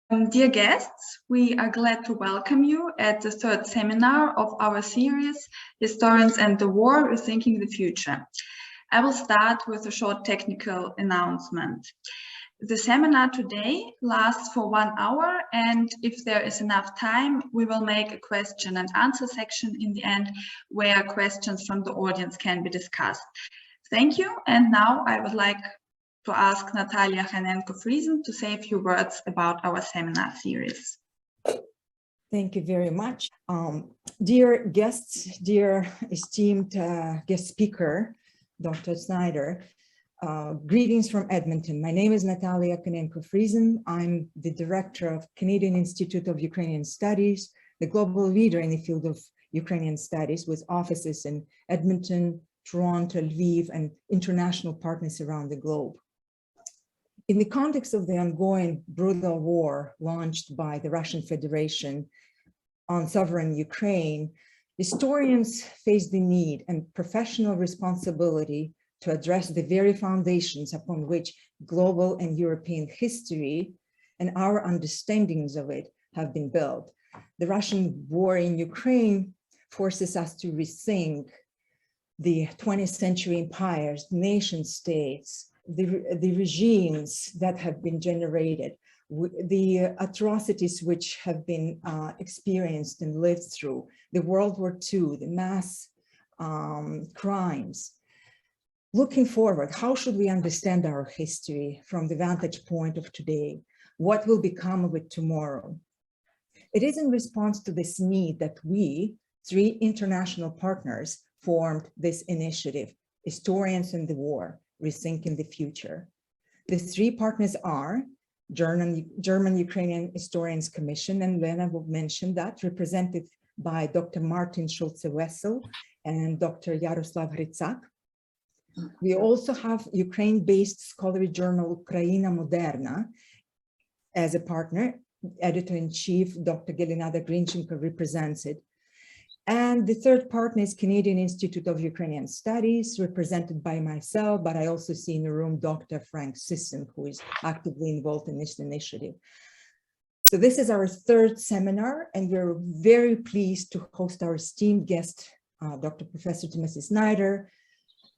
Dear guests, we are glad to welcome you at the third seminar of our series, Historians and the War, Rethinking the Future. I will start with a short technical announcement. The seminar today lasts for 1 hour, and if there is enough time, we will make a question and answer section in the end where questions from the audience can be discussed. Thank you, and now I would like to ask Natalia Hanenko-Friesen to say a few words about our seminar series. Thank you very much. Dear guests, dear esteemed guest speaker, Dr. Snyder, greetings from Edmonton. My name is Natalia Hanenko-Friesen. I'm the director of Canadian Institute of Ukrainian Studies, the global leader in the field of Ukrainian studies with offices in Edmonton, Toronto, Lviv, and international partners around the globe. In the context of the ongoing brutal war launched by the Russian Federation on sovereign Ukraine, historians face the need and professional responsibility to address the very foundations upon which global and European history and our understandings of it have been built. The Russian war in Ukraine forces us to rethink the 20th century empires, nation states, the regimes that have been generated, the atrocities which have been experienced and lived through, the World War II, the mass crimes. Looking forward, how should we understand our history from the vantage point of today? What will become of it tomorrow? It is in response to this need that we, 3 international partners, formed this initiative, Historians in the War, Rethinking the Future. The 3 partners are German-Ukrainian Historians Commission, and Lena will mention that, represented by Dr. Martin Schulze Wessel and Dr. Yaroslav Hrycak. We also have Ukraine-based scholarly journal Ukraina Moderna as a partner. Editor-in-chief Dr. Gelinada Grinchenko represents it. And the 3rd partner is Canadian Institute of Ukrainian Studies, represented by myself, but I also see in the room Dr. Frank Sisson, who is actively involved in this initiative. So this is our 3rd seminar, and we're very pleased to host our esteemed guest, Dr. Professor Timothy Snyder.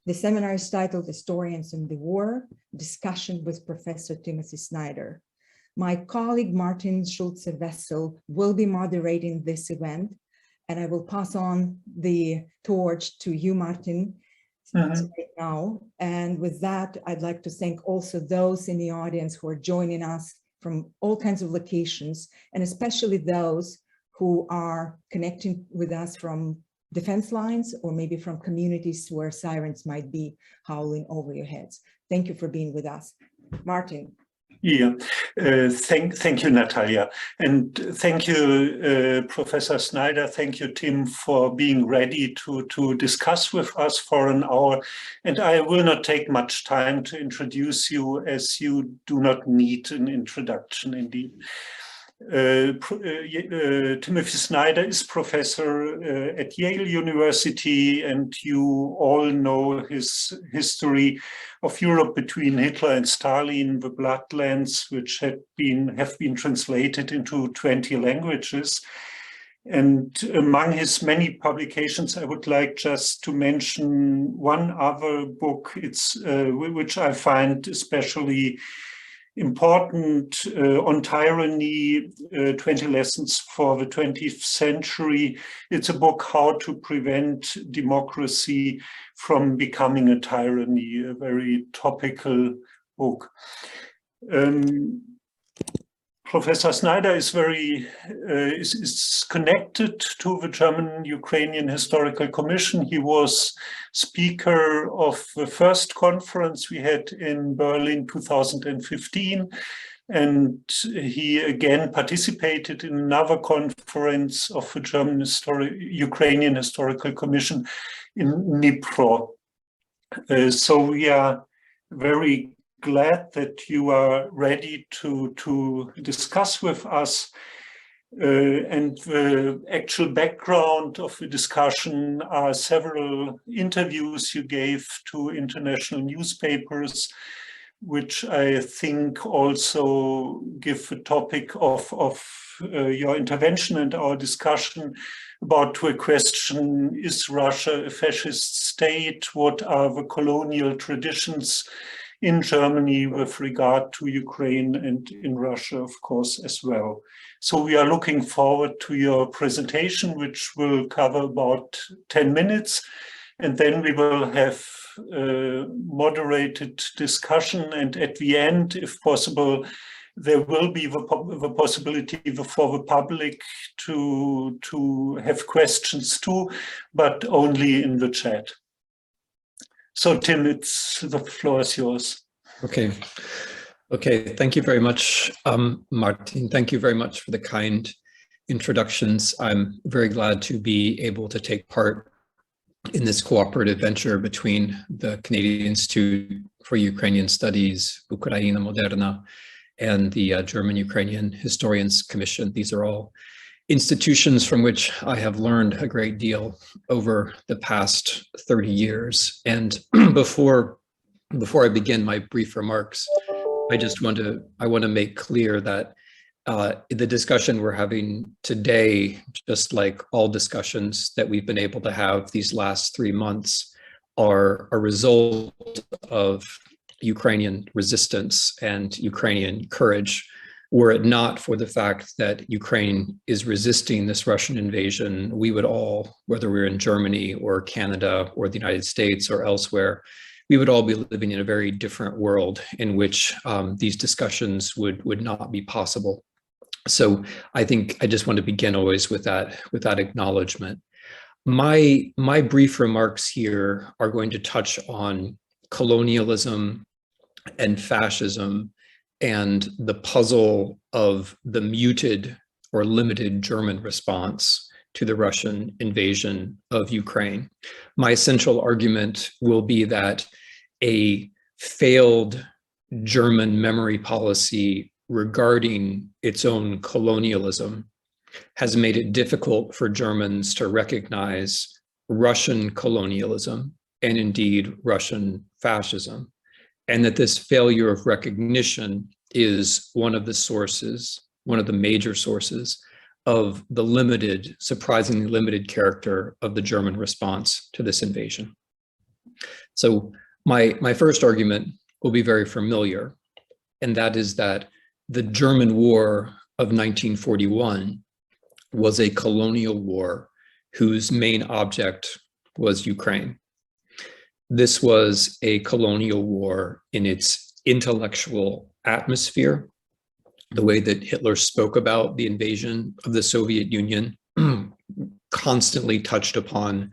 The seminar is titled Historians in the War, Discussion with Professor Timothy Snyder. My colleague, Martin Schulze Wessel, will be moderating this event, and I will pass on the torch to you, Martin, right now. And with that, I'd like to thank also those in the audience who are joining us from all kinds of locations, and especially those who are connecting with us from defense lines or maybe from communities where sirens might be howling over your heads. Thank you for being with us. Martin. Yeah, thank you, Natalia. And thank you, Professor Snyder. Thank you, Tim, for being ready to discuss with us for an hour. And I will not take much time to introduce you, as you do not need an introduction indeed. Timothy Snyder is professor at Yale University, and you all know his history of Europe between Hitler and Stalin, the Bloodlands, which have been translated into 20 languages. And among his many publications, I would like just to mention one other book, which I find especially important, on tyranny, 20 lessons for the 20th century. It's a book, How to Prevent Democracy from Becoming a Tyranny, a very topical book. Professor Snyder is is connected to the German-Ukrainian Historical Commission. He was speaker of the first conference we had in Berlin 2015, and he again participated in another conference of the German-Ukrainian Historical Commission in Dnipro. So we are very glad that you are ready to discuss with us. And the actual background of the discussion are several interviews you gave to international newspapers which I think also give a topic of your intervention and our discussion about to a question, is Russia a fascist state? What are the colonial traditions in Germany with regard to Ukraine and in Russia, of course, as well? So we are looking forward to your presentation, which will cover about 10 minutes. And then we will have a moderated discussion. And at the end, if possible, there will be the possibility for the public to have questions too, but only in the chat. So Tim, the floor is yours. Okay. Thank you very much, Martin. Thank you very much for the kind introductions. I'm very glad to be able to take part in this cooperative venture between the Canadian Institute for Ukrainian Studies, Ukraina Moderna, and the German-Ukrainian Historians Commission. These are all institutions from which I have learned a great deal over the past 30 years. And before I begin my brief remarks, I want to make clear that the discussion we're having today, just like all discussions that we've been able to have these last 3 months, are a result of Ukrainian resistance and Ukrainian courage. Were it not for the fact that Ukraine is resisting this Russian invasion, we would all, whether we're in Germany or Canada or the United States or elsewhere, we would all be living in a very different world in which these discussions would not be possible. So I think I just want to begin always with that acknowledgement. My brief remarks here are going to touch on colonialism and fascism and the puzzle of the muted or limited German response to the Russian invasion of Ukraine. My central argument will be that a failed German memory policy regarding its own colonialism has made it difficult for Germans to recognize Russian colonialism and indeed Russian fascism, and that this failure of recognition is one of the major sources of the surprisingly limited character of the German response to this invasion. So my first argument will be very familiar, and that is that the German War of 1941 was a colonial war whose main object was Ukraine. This was a colonial war in its intellectual atmosphere. The way that Hitler spoke about the invasion of the Soviet Union constantly touched upon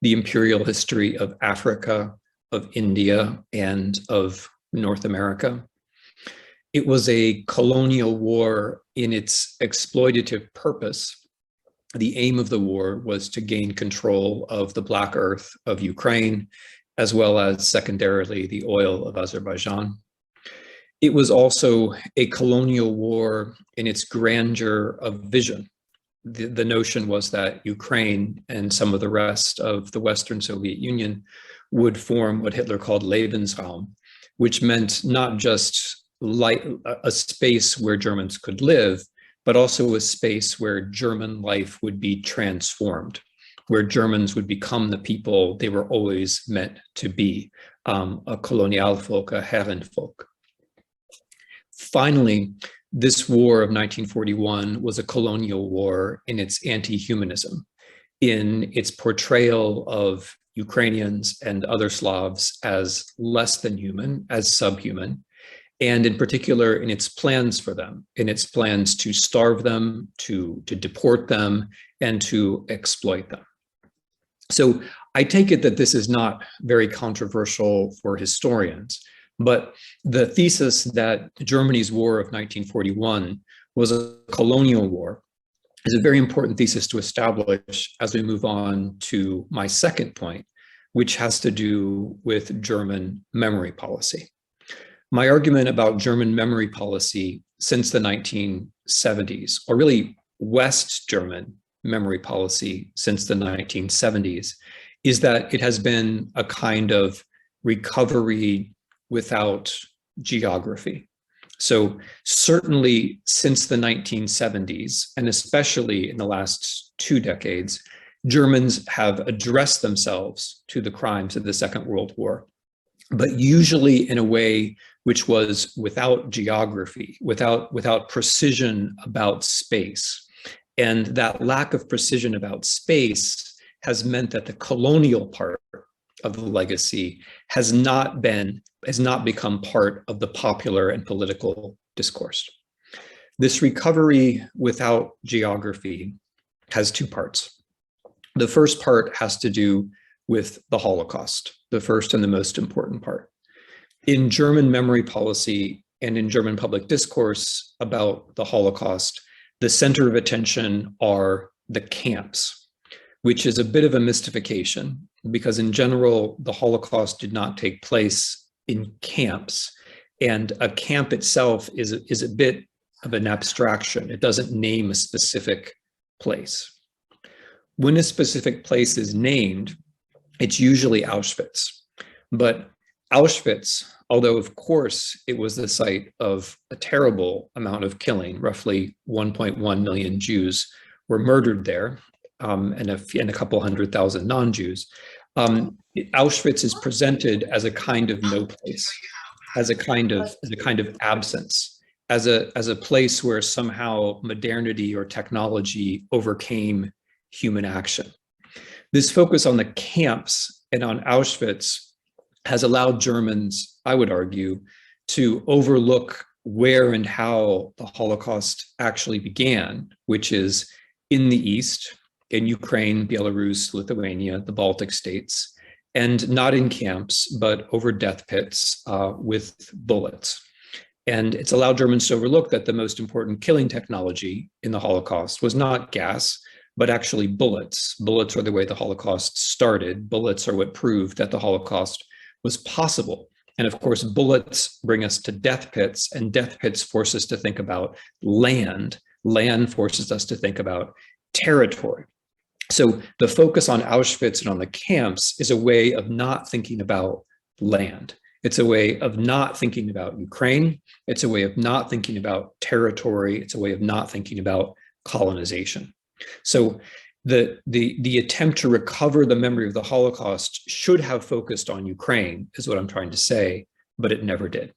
the imperial history of Africa, of India, and of North America. It was a colonial war in its exploitative purpose. The aim of the war was to gain control of the Black Earth of Ukraine, as well as secondarily the oil of Azerbaijan. It was also a colonial war in its grandeur of vision. The notion was that Ukraine and some of the rest of the Western Soviet Union would form what Hitler called Lebensraum, which meant not just a space where Germans could live, but also a space where German life would be transformed, where Germans would become the people they were always meant to be, a Kolonialvolk, a Herrenvolk. Finally, this war of 1941 was a colonial war in its anti-humanism, in its portrayal of Ukrainians and other Slavs as less than human, as subhuman, and in particular in its plans for them, in its plans to starve them, to deport them, and to exploit them. So I take it that this is not very controversial for historians, but the thesis that Germany's war of 1941 was a colonial war is a very important thesis to establish as we move on to my second point, which has to do with German memory policy. My argument about German memory policy since the 1970s, or really West German memory policy since the 1970s, is that it has been a kind of recovery without geography. So certainly since the 1970s, and especially in the last 2 decades, Germans have addressed themselves to the crimes of the Second World War, but usually in a way which was without geography, without precision about space. And that lack of precision about space has meant that the colonial part of the legacy has not become part of the popular and political discourse. This recovery without geography has 2 parts. The first part has to do with the Holocaust, the first and the most important part. In German memory policy and in German public discourse about the Holocaust, the center of attention are the camps, which is a bit of a mystification, because in general, the Holocaust did not take place in camps, and a camp itself is a bit of an abstraction. It doesn't name a specific place. When a specific place is named, it's usually Auschwitz. But Auschwitz, although of course it was the site of a terrible amount of killing, roughly 1.1 million Jews were murdered there, and a couple 100,000 non-Jews. Auschwitz is presented as a kind of no place, as a kind of absence, as a place where somehow modernity or technology overcame human action. This focus on the camps and on Auschwitz has allowed Germans, I would argue, to overlook where and how the Holocaust actually began, which is in the East, in Ukraine, Belarus, Lithuania, the Baltic states, and not in camps, but over death pits with bullets. And it's allowed Germans to overlook that the most important killing technology in the Holocaust was not gas, but actually bullets. Bullets are the way the Holocaust started. Bullets are what proved that the Holocaust was possible. And of course, bullets bring us to death pits, and death pits force us to think about land. Land forces us to think about territory. So the focus on Auschwitz and on the camps is a way of not thinking about land. It's a way of not thinking about Ukraine. It's a way of not thinking about territory. It's a way of not thinking about colonization. So the attempt to recover the memory of the Holocaust should have focused on Ukraine, is what I'm trying to say, but it never did.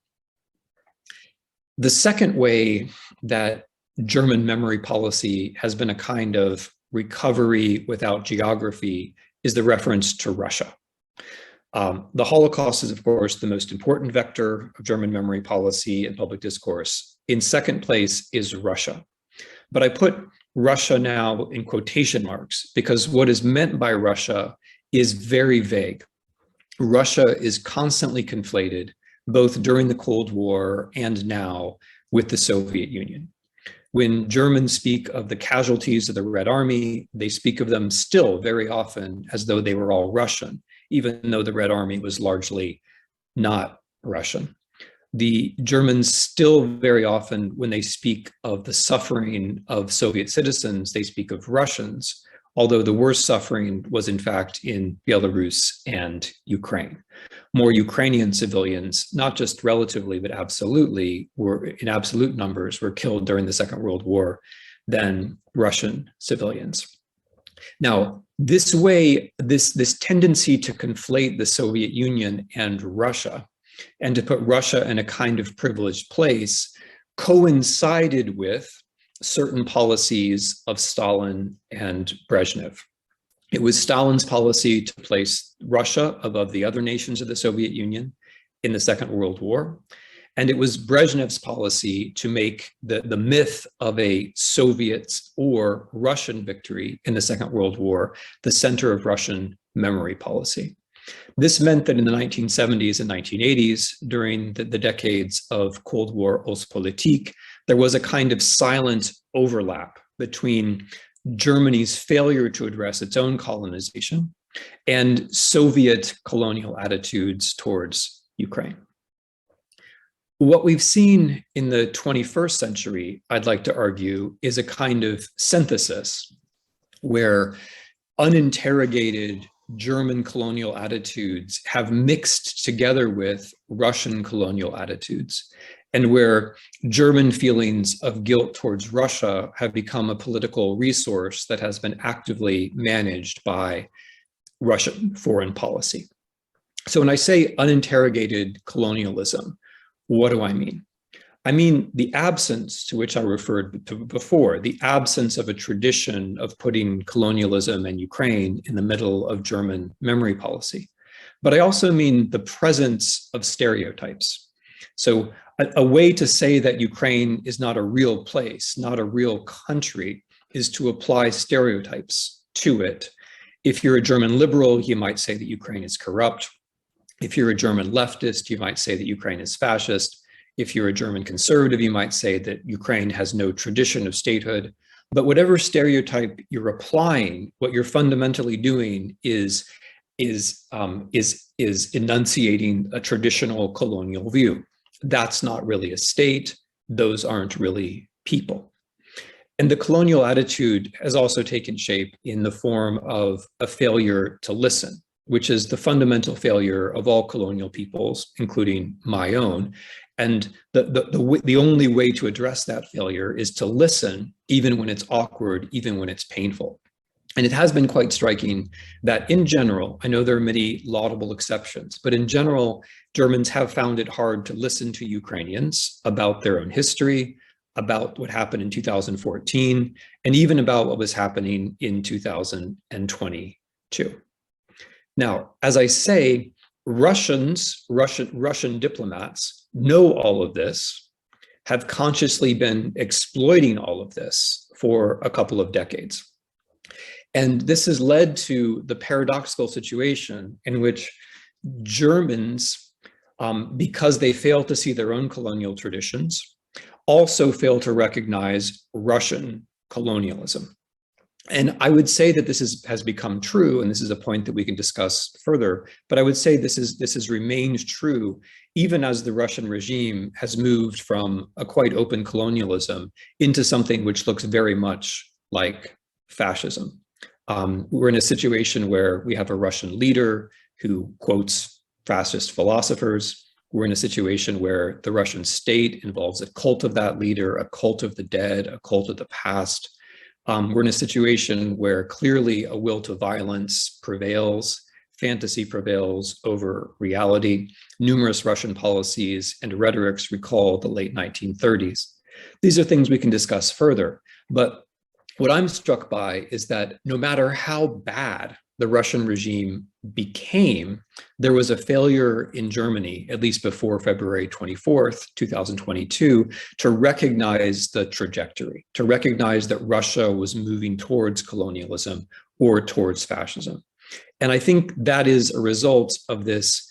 The second way that German memory policy has been a kind of recovery without geography is the reference to Russia. The Holocaust is, of course, the most important vector of German memory policy and public discourse. In second place is Russia. But I put Russia now in quotation marks because what is meant by Russia is very vague. Russia is constantly conflated, both during the Cold War and now, with the Soviet Union. When Germans speak of the casualties of the Red Army, they speak of them still very often as though they were all Russian, even though the Red Army was largely not Russian. The Germans still very often, when they speak of the suffering of Soviet citizens, they speak of Russians, although the worst suffering was in fact in Belarus and Ukraine. More Ukrainian civilians, not just relatively, but absolutely, were in absolute numbers, were killed during the Second World War than Russian civilians. Now, this way, this tendency to conflate the Soviet Union and Russia, and to put Russia in a kind of privileged place, coincided with certain policies of Stalin and Brezhnev. It was Stalin's policy to place Russia above the other nations of the Soviet Union in the Second World War. And it was Brezhnev's policy to make the myth of a Soviet or Russian victory in the Second World War the center of Russian memory policy. This meant that in the 1970s and 1980s, during the decades of Cold War Ostpolitik, there was a kind of silent overlap between Germany's failure to address its own colonization and Soviet colonial attitudes towards Ukraine. What we've seen in the 21st century, I'd like to argue, is a kind of synthesis where uninterrogated German colonial attitudes have mixed together with Russian colonial attitudes, and where German feelings of guilt towards Russia have become a political resource that has been actively managed by Russian foreign policy. So when I say uninterrogated colonialism, what do I mean? I mean the absence to which I referred to before, the absence of a tradition of putting colonialism and Ukraine in the middle of German memory policy. But I also mean the presence of stereotypes. So a way to say that Ukraine is not a real place, not a real country, is to apply stereotypes to it. If you're a German liberal, you might say that Ukraine is corrupt. If you're a German leftist, you might say that Ukraine is fascist. If you're a German conservative, you might say that Ukraine has no tradition of statehood. But whatever stereotype you're applying, what you're fundamentally doing is enunciating a traditional colonial view. That's not really a state. Those aren't really people. And the colonial attitude has also taken shape in the form of a failure to listen, which is the fundamental failure of all colonial peoples, including my own. And the only way to address that failure is to listen, even when it's awkward, even when it's painful. And it has been quite striking that in general, I know there are many laudable exceptions, but in general, Germans have found it hard to listen to Ukrainians about their own history, about what happened in 2014, and even about what was happening in 2022. Now, as I say, Russian diplomats know all of this, have consciously been exploiting all of this for a couple of decades. And this has led to the paradoxical situation in which Germans, because they fail to see their own colonial traditions, also fail to recognize Russian colonialism. And I would say that this has become true, and this is a point that we can discuss further, but I would say this has remained true even as the Russian regime has moved from a quite open colonialism into something which looks very much like fascism. We're in a situation where we have a Russian leader who quotes fascist philosophers. We're in a situation where the Russian state involves a cult of that leader, a cult of the dead, a cult of the past. We're in a situation where clearly a will to violence prevails, fantasy prevails over reality. Numerous Russian policies and rhetorics recall the late 1930s. These are things we can discuss further, but what I'm struck by is that no matter how bad the Russian regime became, there was a failure in Germany, at least before February 24th, 2022, to recognize the trajectory, to recognize that Russia was moving towards colonialism or towards fascism. And I think that is a result of this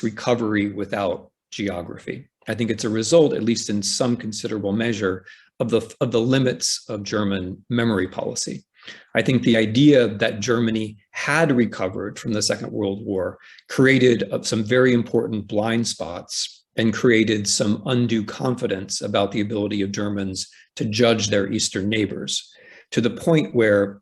recovery without geography. I think it's a result, at least in some considerable measure, of the limits of German memory policy. I think the idea that Germany had recovered from the Second World War created some very important blind spots and created some undue confidence about the ability of Germans to judge their Eastern neighbors, to the point where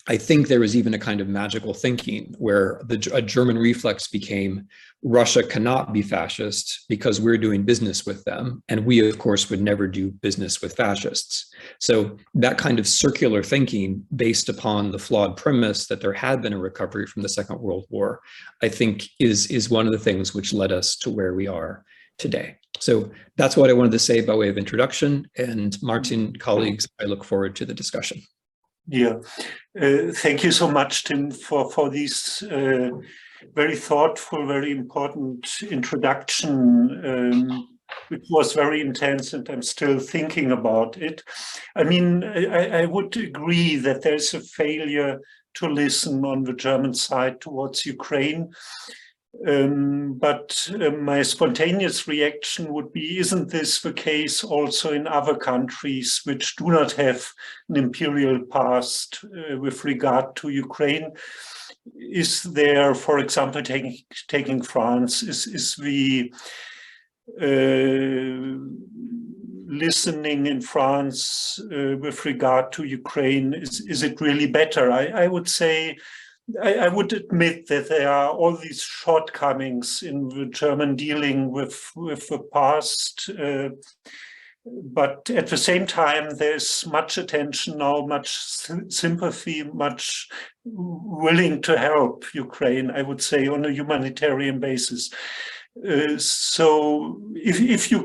I think there was even a kind of magical thinking where a German reflex became, Russia cannot be fascist because we're doing business with them, and we, of course, would never do business with fascists. So that kind of circular thinking based upon the flawed premise that there had been a recovery from the Second World War, I think is one of the things which led us to where we are today. So that's what I wanted to say by way of introduction. And Martin, colleagues, I look forward to the discussion. Yeah, thank you so much, Tim, for this very thoughtful, very important introduction, which was very intense, and I'm still thinking about it. I mean, I would agree that there's a failure to listen on the German side towards Ukraine. But my spontaneous reaction would be, isn't this the case also in other countries which do not have an imperial past with regard to Ukraine? Is there, for example, taking France, is the listening in France with regard to Ukraine, is it really better? I would say I would admit that there are all these shortcomings in the German dealing with the past, but at the same time, there's much attention now, much sympathy, much willing to help Ukraine, I would say, on a humanitarian basis. So if you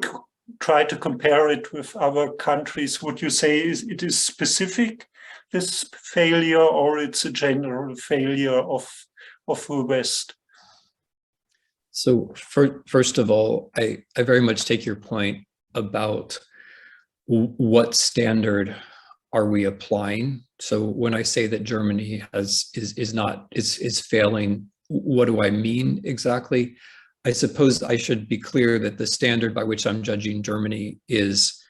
try to compare it with other countries, would you say it is specific, this failure, or it's a general failure of the West? So first of all, I very much take your point about what standard are we applying. So when I say that Germany is failing, what do I mean exactly? I suppose I should be clear that the standard by which I'm judging Germany is,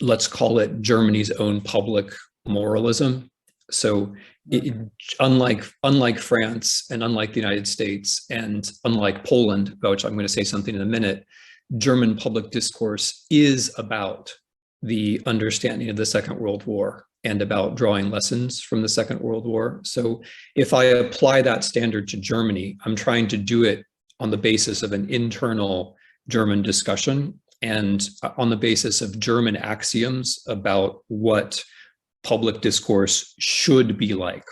let's call it Germany's own public moralism. So unlike France and unlike the United States and unlike Poland, about which I'm going to say something in a minute, German public discourse is about the understanding of the Second World War and about drawing lessons from the Second World War. So if I apply that standard to Germany, I'm trying to do it on the basis of an internal German discussion and on the basis of German axioms about what public discourse should be like.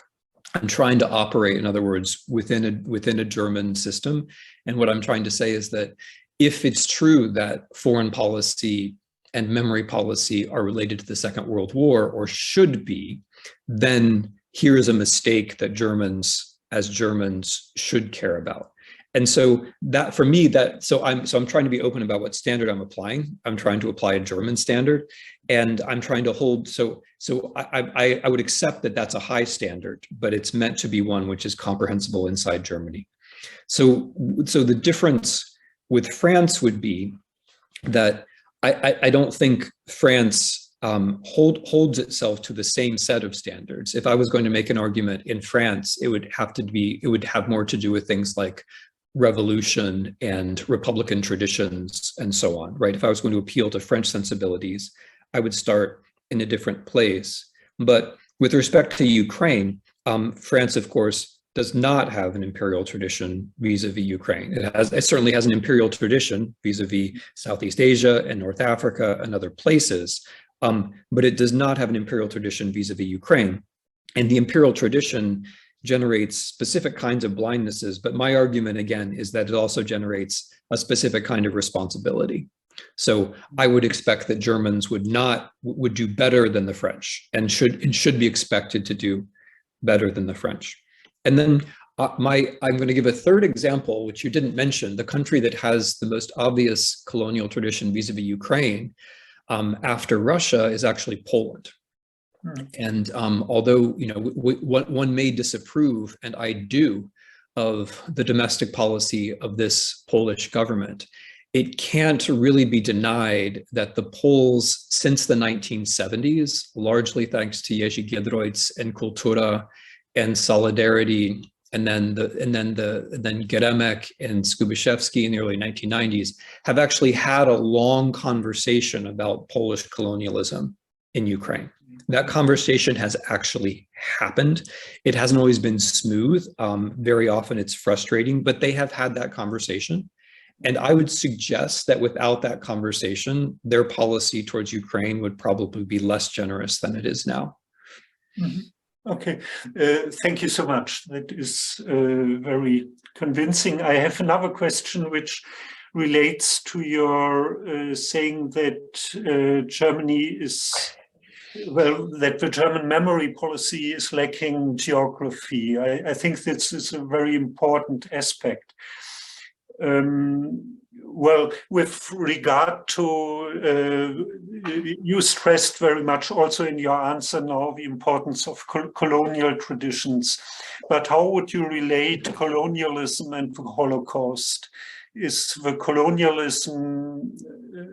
I'm trying to operate, in other words, within a German system. And what I'm trying to say is that if it's true that foreign policy and memory policy are related to the Second World War, or should be, then here is a mistake that Germans, as Germans, should care about. And so that, for me, I'm trying to be open about what standard I'm applying. I'm trying to apply a German standard, and I'm trying to hold. So I would accept that that's a high standard, but it's meant to be one which is comprehensible inside Germany. So the difference with France would be that I don't think France holds itself to the same set of standards. If I was going to make an argument in France, it would have more to do with things like revolution and Republican traditions and so on, right? If I was going to appeal to French sensibilities, I would start in a different place. But with respect to Ukraine, France, of course, does not have an imperial tradition vis-a-vis Ukraine. It certainly has an imperial tradition vis-a-vis Southeast Asia and North Africa and other places, but it does not have an imperial tradition vis-a-vis Ukraine. And the imperial tradition generates specific kinds of blindnesses, but my argument, again, is that it also generates a specific kind of responsibility. So I would expect that Germans would do better than the French and should be expected to do better than the French. And then I'm going to give a third example, which you didn't mention. The country that has the most obvious colonial tradition vis-a-vis Ukraine after Russia is actually Poland. And although one may disapprove, and I do, of the domestic policy of this Polish government, it can't really be denied that the Poles since the 1970s, largely thanks to Jerzy Giedroyc and Kultura and Solidarity, and then Geremek and Skubiszewski in the early 1990s, have actually had a long conversation about Polish colonialism in Ukraine. That conversation has actually happened. It hasn't always been smooth. Very often it's frustrating, but they have had that conversation. And I would suggest that without that conversation, their policy towards Ukraine would probably be less generous than it is now. Mm-hmm. Okay, thank you so much. That is very convincing. I have another question which relates to your saying that Germany is, that the German memory policy is lacking geography. I think this is a very important aspect. Well, with regard to, you stressed very much also in your answer now the importance of colonial traditions, but how would you relate colonialism and the Holocaust? Is the colonialism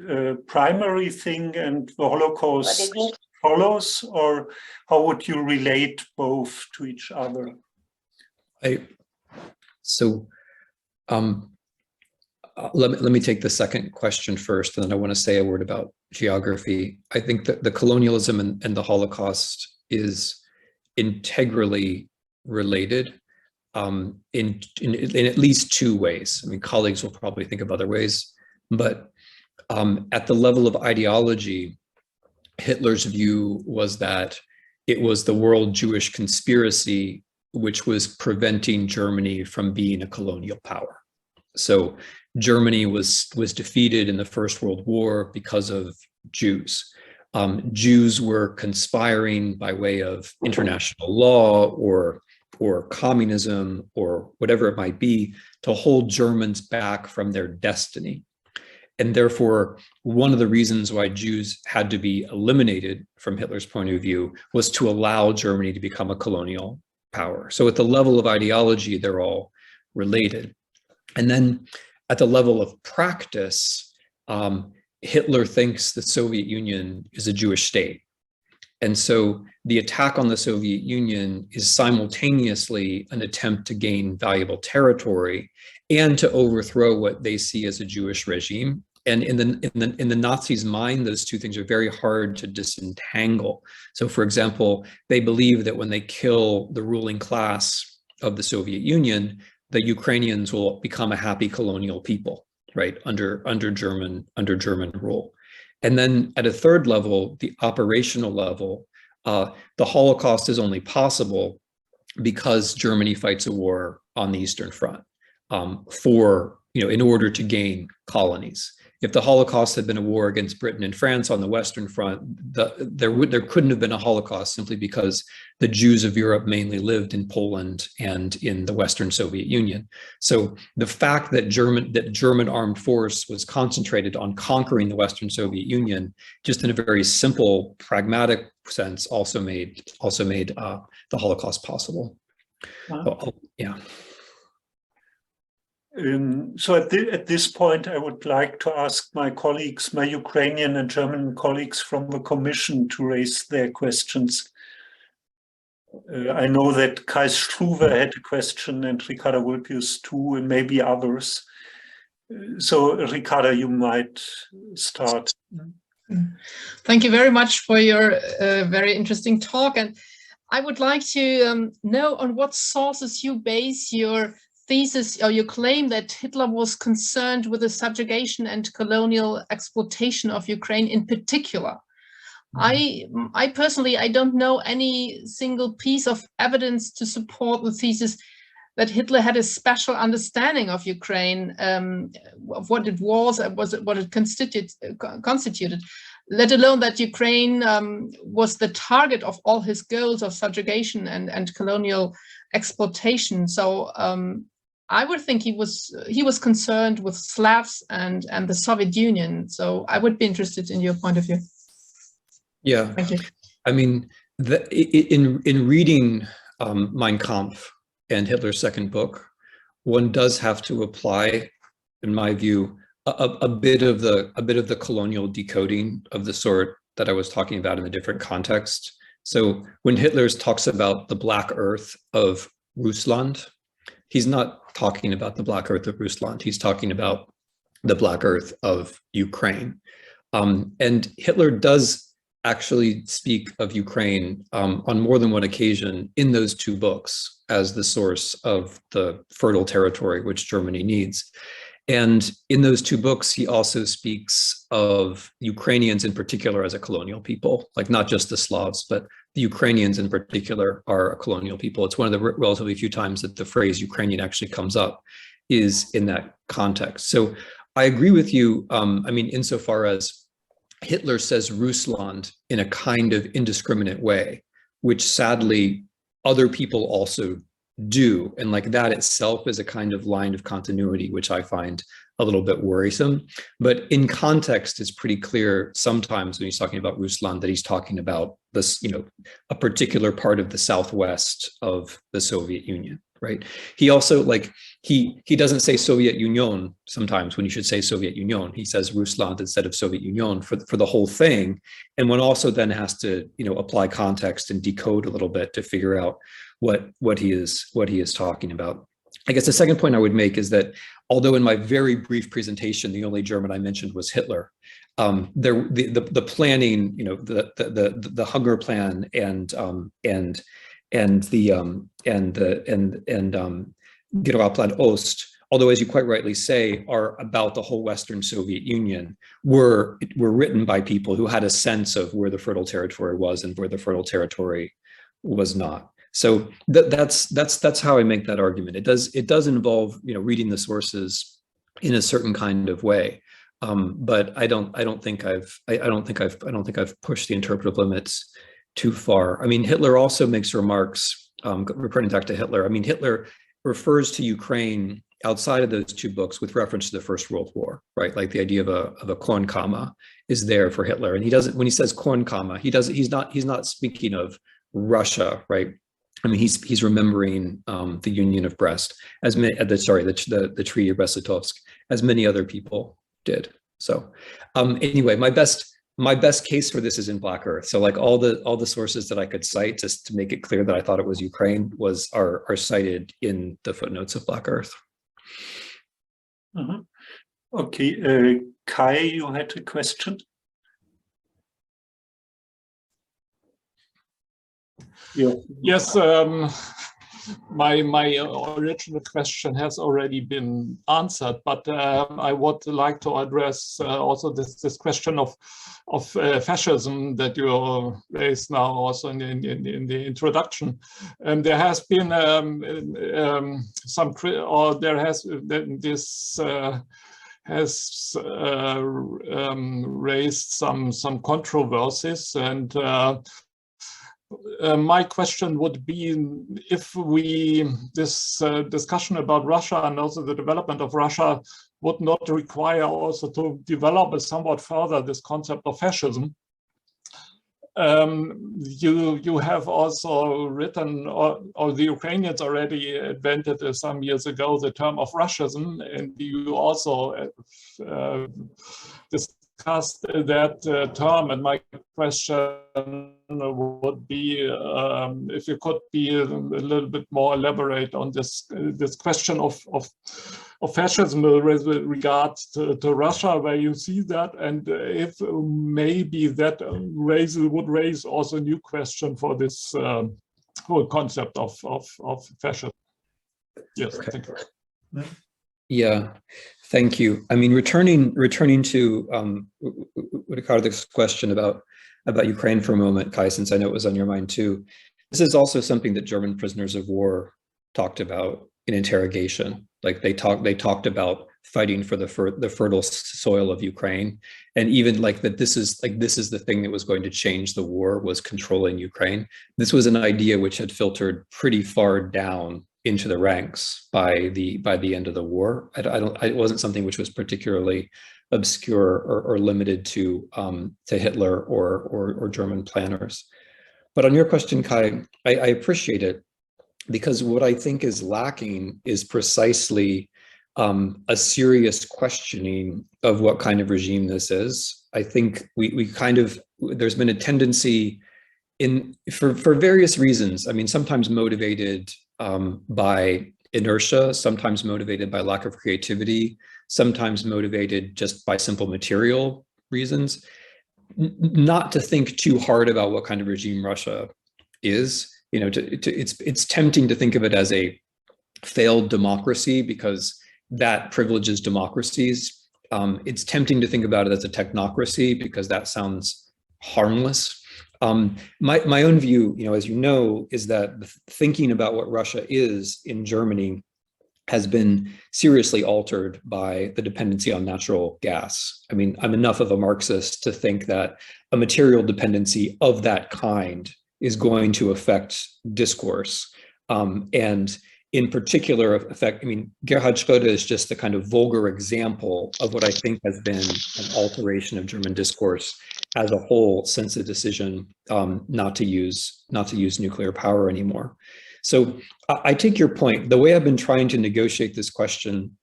a primary thing and the Holocaust follows, or how would you relate both to each other? Let me take the second question first, and then I want to say a word about geography. I think that the colonialism and the Holocaust is integrally related in at least two ways. I mean, colleagues will probably think of other ways, but at the level of ideology, Hitler's view was that it was the world Jewish conspiracy which was preventing Germany from being a colonial power. So Germany was defeated in the First World War because of Jews. Jews were conspiring by way of international law or communism or whatever it might be to hold Germans back from their destiny. And therefore, one of the reasons why Jews had to be eliminated from Hitler's point of view was to allow Germany to become a colonial power. So at the level of ideology, they're all related. And then at the level of practice, Hitler thinks the Soviet Union is a Jewish state. And so the attack on the Soviet Union is simultaneously an attempt to gain valuable territory and to overthrow what they see as a Jewish regime. And in the Nazis' mind, those two things are very hard to disentangle. So for example, they believe that when they kill the ruling class of the Soviet Union, the Ukrainians will become a happy colonial people, right, under German rule. And then at a third level, the operational level, the Holocaust is only possible because Germany fights a war on the Eastern Front in order to gain colonies. If the Holocaust had been a war against Britain and France on the Western Front, there couldn't have been a Holocaust simply because the Jews of Europe mainly lived in Poland and in the Western Soviet Union. So the fact that German armed force was concentrated on conquering the Western Soviet Union, just in a very simple, pragmatic sense, also made the Holocaust possible. Wow. Yeah. So at this point, I would like to ask my colleagues, my Ukrainian and German colleagues from the Commission to raise their questions. I know that Kai Struve had a question and Ricarda Vulpius too, and maybe others. So Ricarda, you might start. Thank you very much for your very interesting talk. And I would like to know on what sources you base your thesis or your claim that Hitler was concerned with the subjugation and colonial exploitation of Ukraine in particular. I personally, I don't know any single piece of evidence to support the thesis that Hitler had a special understanding of Ukraine, of what it was, what it constituted, let alone that Ukraine was the target of all his goals of subjugation and colonial exploitation. So I would think he was concerned with Slavs and the Soviet Union. So I would be interested in your point of view. Yeah, thank you. I mean, in reading Mein Kampf and Hitler's second book, one does have to apply, in my view, a bit of the colonial decoding of the sort that I was talking about in a different context. So when Hitler talks about the Black Earth of Rusland, he's not talking about the Black Earth of Rusland. He's talking about the Black Earth of Ukraine. And Hitler does actually speak of Ukraine on more than one occasion in those two books as the source of the fertile territory which Germany needs. And in those two books, he also speaks of Ukrainians in particular as a colonial people, like not just the Slavs, but the Ukrainians in particular are a colonial people. It's one of the relatively few times that the phrase Ukrainian actually comes up is in that context. So I agree with you, I mean, insofar as Hitler says Rusland in a kind of indiscriminate way, which sadly other people also do. And like that itself is a kind of line of continuity, which I find a little bit worrisome. But in context, it's pretty clear sometimes when he's talking about Rusland that he's talking about this, a particular part of the southwest of the Soviet Union, right? He also he doesn't say Soviet Union sometimes when you should say Soviet Union. He says Rusland instead of Soviet Union for the whole thing. And one also then has to, apply context and decode a little bit to figure out what he is talking about. I guess the second point I would make is that although in my very brief presentation, the only German I mentioned was Hitler, the planning, the hunger plan and Generalplan Ost, although as you quite rightly say, are about the whole Western Soviet Union, were written by people who had a sense of where the fertile territory was and where the fertile territory was not. So that's how I make that argument. It does involve, you know, reading the sources in a certain kind of way, but I don't think I've pushed the interpretive limits too far. I mean, Hitler also makes remarks, returning back to Hitler. I mean, Hitler refers to Ukraine outside of those two books with reference to the First World War, right? Like the idea of a Kornkammer is there for Hitler, and he doesn't. When he says Kornkammer, he's not speaking of Russia, right? I mean, he's remembering the Union of Brest as many. The Treaty of Brest-Litovsk, as many other people did. So anyway, my best case for this is in Black Earth. So like all the sources that I could cite just to make it clear that I thought it was Ukraine are cited in the footnotes of Black Earth. Okay, Kai, you had a question? Yeah. Yes, my original question has already been answered, but I would like to address also this question of fascism that you raised now also in the introduction. There has been has raised some controversies, and my question would be if this discussion about Russia and also the development of Russia would not require also to develop somewhat further this concept of fascism. You have also written, or the Ukrainians already invented some years ago the term of Russism, and you also discussed that term. And my question would be if you could be a little bit more elaborate on this question of fascism with regard to Russia, where you see that, and if maybe that would raise also a new question for this whole concept of fascism. Yes, okay. thank you. Yeah, thank you. I mean, returning to Ricardo's question about Ukraine for a moment, Kai, since I know it was on your mind too. This is also something that German prisoners of war talked about in interrogation. Like they talked about fighting for the fertile soil of Ukraine, and even like that this is the thing that was going to change the war, was controlling Ukraine. This was an idea which had filtered pretty far down into the ranks by the end of the war. It wasn't something which was particularly obscure or limited to Hitler or German planners. But on your question, Kai, I appreciate it, because what I think is lacking is precisely a serious questioning of what kind of regime this is. I think there's been a tendency for various reasons. I mean, sometimes motivated by inertia, sometimes motivated by lack of creativity, sometimes motivated just by simple material reasons, not to think too hard about what kind of regime Russia is. You know, it's tempting to think of it as a failed democracy because that privileges democracies. It's tempting to think about it as a technocracy because that sounds harmless. My own view, you know, as you know, is that thinking about what Russia is in Germany has been seriously altered by the dependency on natural gas. I mean, I'm enough of a Marxist to think that a material dependency of that kind is going to affect discourse. And in particular effect, I mean, Gerhard Schröder is just the kind of vulgar example of what I think has been an alteration of German discourse as a whole since the decision not to use nuclear power anymore. So I take your point. The way I've been trying to negotiate this question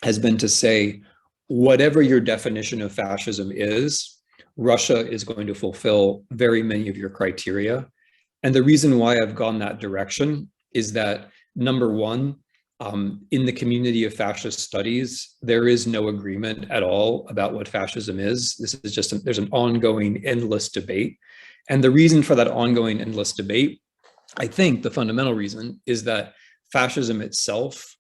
has been to say, whatever your definition of fascism is, Russia is going to fulfill very many of your criteria. And the reason why I've gone that direction is that, number one, in the community of fascist studies, there is no agreement at all about what fascism is. This is just, there's an ongoing endless debate. And the reason for that ongoing endless debate I think the fundamental reason is that fascism itself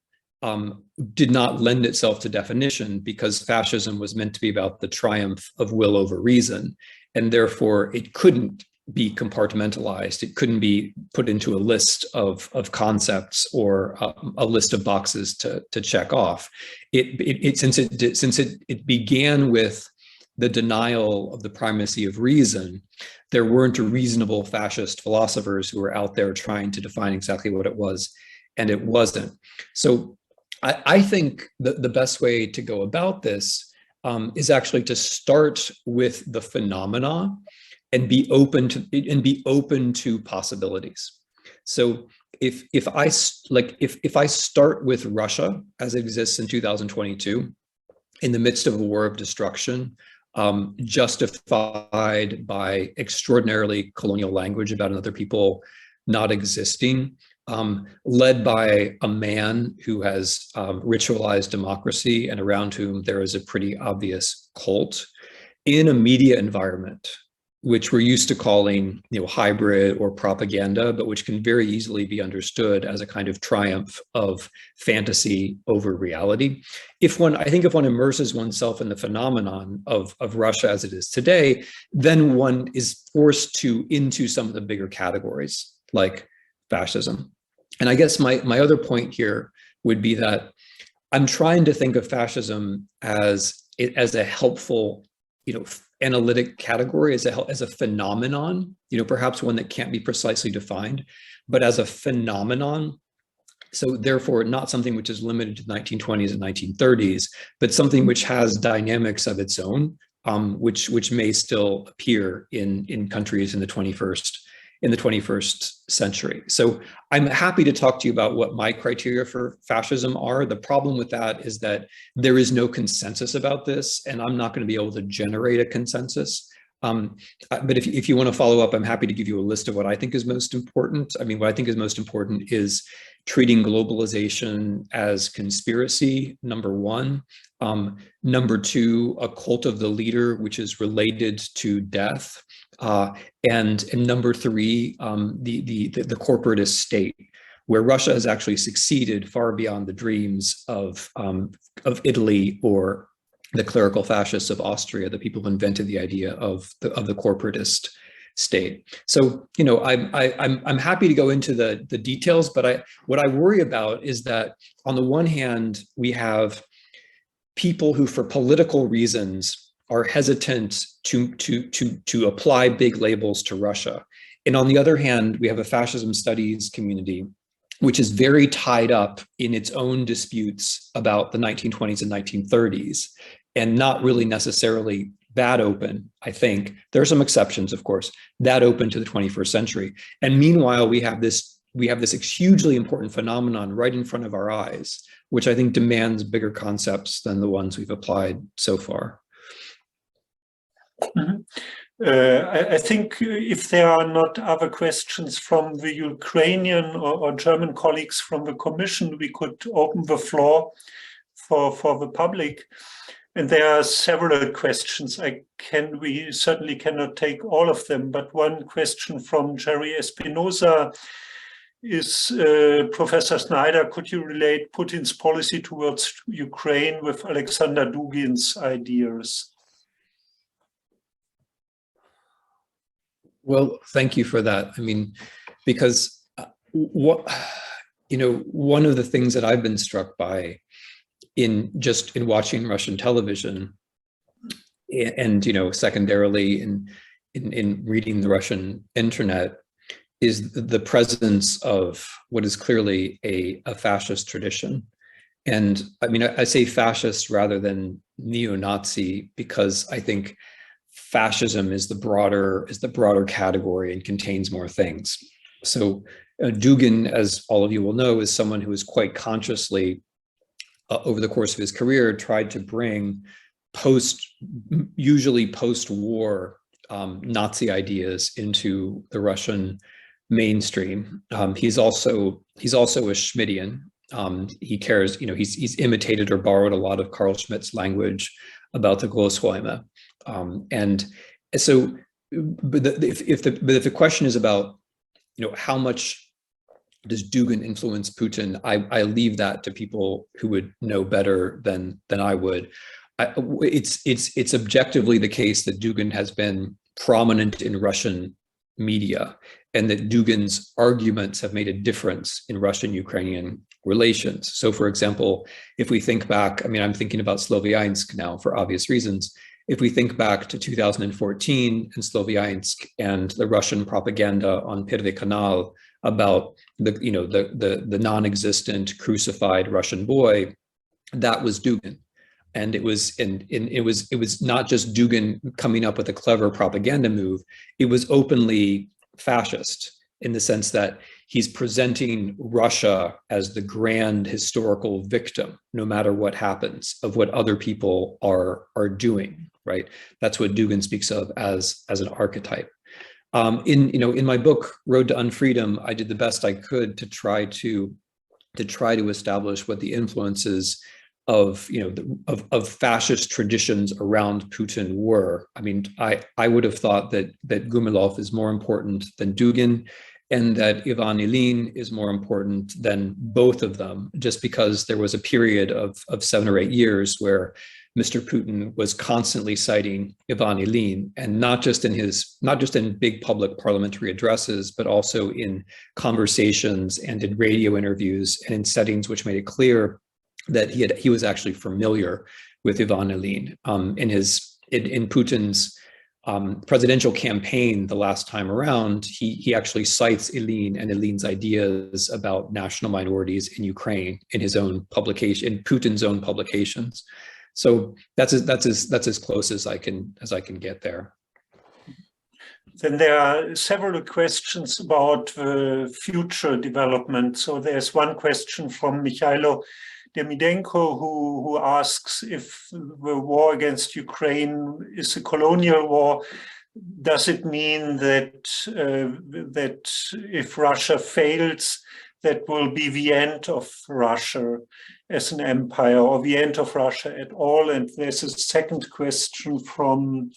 did not lend itself to definition, because fascism was meant to be about the triumph of will over reason, and therefore it couldn't be compartmentalized. It couldn't be put into a list of concepts or a list of boxes to check off. Since it began with the denial of the primacy of reason, there weren't reasonable fascist philosophers who were out there trying to define exactly what it was, and it wasn't. So I think the best way to go about this is actually to start with the phenomena and be open to possibilities. So if I start with Russia as it exists in 2022, in the midst of a war of destruction, justified by extraordinarily colonial language about another people not existing, led by a man who has ritualized democracy and around whom there is a pretty obvious cult, in a media environment which we're used to calling, hybrid or propaganda, but which can very easily be understood as a kind of triumph of fantasy over reality. I think if one immerses oneself in the phenomenon of Russia as it is today, then one is forced into some of the bigger categories, like fascism. And I guess my other point here would be that I'm trying to think of fascism as a helpful, analytic category, as a phenomenon, perhaps one that can't be precisely defined, but as a phenomenon. So therefore, not something which is limited to the 1920s and 1930s, but something which has dynamics of its own, which may still appear in countries in the 21st century. So I'm happy to talk to you about what my criteria for fascism are. The problem with that is that there is no consensus about this, and I'm not going to be able to generate a consensus. But if you want to follow up, I'm happy to give you a list of what I think is most important. What I think is most important is treating globalization as conspiracy, number one. Number two, a cult of the leader, which is related to death. And number three, the corporatist state, where Russia has actually succeeded far beyond the dreams of Italy or the clerical fascists of Austria, the people who invented the idea of the corporatist state. So, I'm happy to go into the details, but what I worry about is that on the one hand, we have people who, for political reasons, are hesitant to apply big labels to Russia. And on the other hand, we have a fascism studies community which is very tied up in its own disputes about the 1920s and 1930s, and not really necessarily that open, I think. There are some exceptions, of course, that open to the 21st century. And meanwhile, we have this hugely important phenomenon right in front of our eyes, which I think demands bigger concepts than the ones we've applied so far. Mm-hmm. I think if there are not other questions from the Ukrainian or German colleagues from the Commission, we could open the floor for the public. And there are several questions. We certainly cannot take all of them, but one question from Jerry Espinosa is, Professor Snyder, could you relate Putin's policy towards Ukraine with Alexander Dugin's ideas? Well, thank you for that. Because one of the things that I've been struck by in watching Russian television, and secondarily in reading the Russian internet, is the presence of what is clearly a fascist tradition. And I say fascist rather than neo-Nazi because I think fascism is the broader category and contains more things. So Dugin, as all of you will know, is someone who has quite consciously, over the course of his career, tried to bring usually post-war Nazi ideas into the Russian mainstream. He's also a Schmittian. He cares, he's imitated or borrowed a lot of Carl Schmitt's language about the Großräume. And so, if the question is about how much does Dugin influence Putin? I leave that to people who would know better than I would. It's objectively the case that Dugin has been prominent in Russian media, and that Dugin's arguments have made a difference in Russian-Ukrainian relations. So, for example, if we think back, I'm thinking about Sloviansk now for obvious reasons. If we think back to 2014 and Sloviansk and the Russian propaganda on Первый канал about the non-existent crucified Russian boy, that was Dugin. And it was not just Dugin coming up with a clever propaganda move. It was openly fascist in the sense that he's presenting Russia as the grand historical victim, no matter what happens, of what other people are doing. Right? That's what Dugin speaks of as an archetype. In my book Road to Unfreedom, I did the best I could to try to establish what the influences of fascist traditions around Putin were. I would have thought that Gumilov is more important than Dugin, and that Ivan Ilyin is more important than both of them, just because there was a period of 7 or 8 years where Mr. Putin was constantly citing Ivan Ilyin, and not just in big public parliamentary addresses, but also in conversations and in radio interviews and in settings which made it clear that he was actually familiar with Ivan Ilyin. In Putin's presidential campaign the last time around, he actually cites Ilyin and Ilyin's ideas about national minorities in Ukraine in his own publication, in Putin's own publications. So that's as close as I can get there. Then there are several questions about future development. So there's one question from Mikhailo Demidenko who asks if the war against Ukraine is a colonial war. Does it mean that if Russia fails, that will be the end of Russia as an empire, or the end of Russia at all? And there's a second question from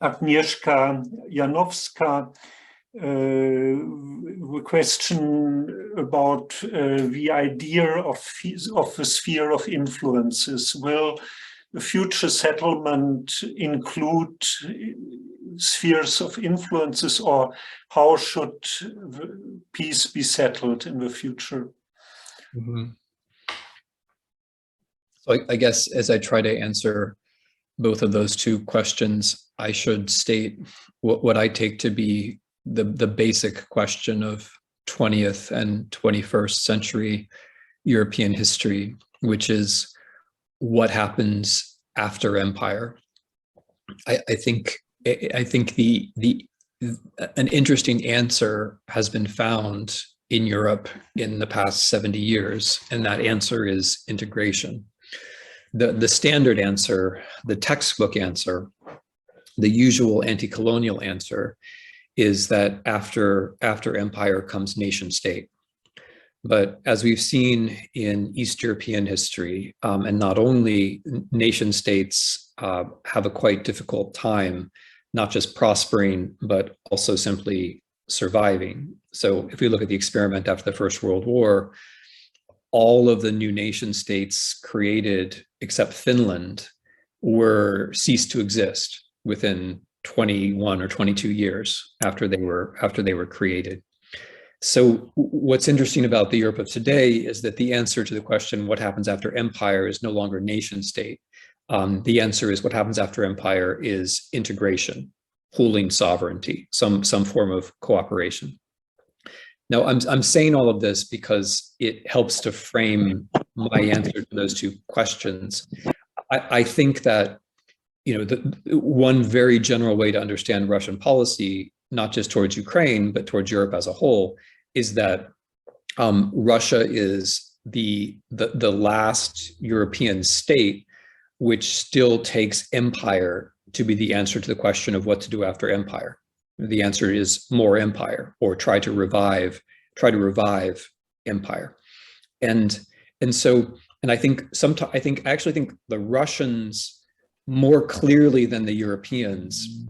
Agnieszka Janowska, the question about the idea of the sphere of influences. Will the future settlement include spheres of influences, or how should peace be settled in the future? Mm-hmm. So I guess as I try to answer both of those two questions, I should state what I take to be the basic question of 20th and 21st century European history, which is what happens after empire. I think an interesting answer has been found in Europe in the past 70 years, and that answer is integration. The standard answer, the textbook answer, the usual anti-colonial answer is that after empire comes nation state. But as we've seen in East European history, and not only, nation states have a quite difficult time, not just prospering, but also simply surviving. So if we look at the experiment after the First World War, all of the new nation states created, except Finland, ceased to exist within 21 or 22 years after they were created. So what's interesting about the Europe of today is that the answer to the question, what happens after empire, is no longer nation state. The answer is what happens after empire is integration, pooling sovereignty, some form of cooperation. Now, I'm saying all of this because it helps to frame my answer to those two questions. I think that, the one very general way to understand Russian policy, not just towards Ukraine, but towards Europe as a whole, is that Russia is the last European state which still takes empire to be the answer to the question of what to do after empire. The answer is more empire, or try to revive empire. And I actually think the Russians more clearly than the Europeans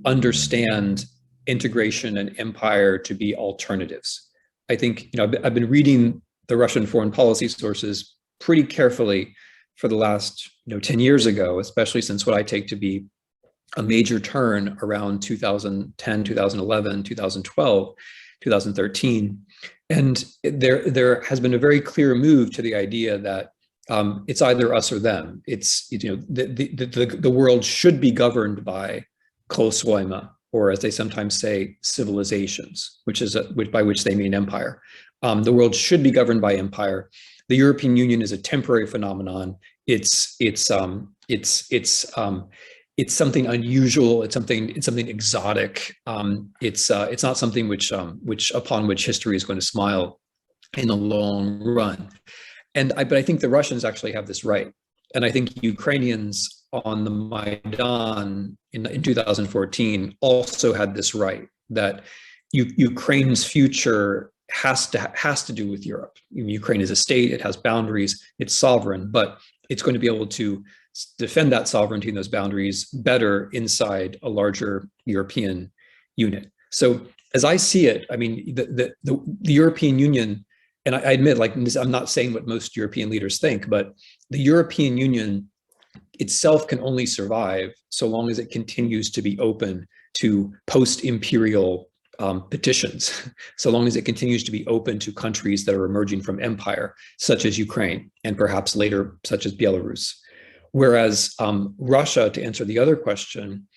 understand integration and empire to be alternatives. I think, I've been reading the Russian foreign policy sources pretty carefully for the last 10 years ago, especially since what I take to be a major turn around 2010, 2011, 2012, 2013. And there has been a very clear move to the idea that it's either us or them. It's, the world should be governed by Großräume, or as they sometimes say, civilizations, by which they mean empire. The world should be governed by empire. The European Union is a temporary phenomenon. It's something unusual. It's something exotic. It's not something upon which history is going to smile in the long run. But I think the Russians actually have this right, and I think Ukrainians on the Maidan in 2014 also had this right, that Ukraine's future has to do with Europe. Ukraine is a state, it has boundaries, it's sovereign, but it's going to be able to defend that sovereignty and those boundaries better inside a larger European unit. So as I see it, I mean, the European Union, and I admit, I'm not saying what most European leaders think, but the European Union itself can only survive so long as it continues to be open to post-imperial petitions, so long as it continues to be open to countries that are emerging from empire, such as Ukraine, and perhaps later, such as Belarus. Whereas Russia, to answer the other question,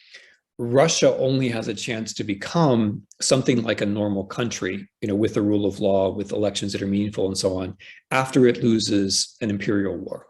Russia only has a chance to become something like a normal country, with the rule of law, with elections that are meaningful and so on, after it loses an imperial war.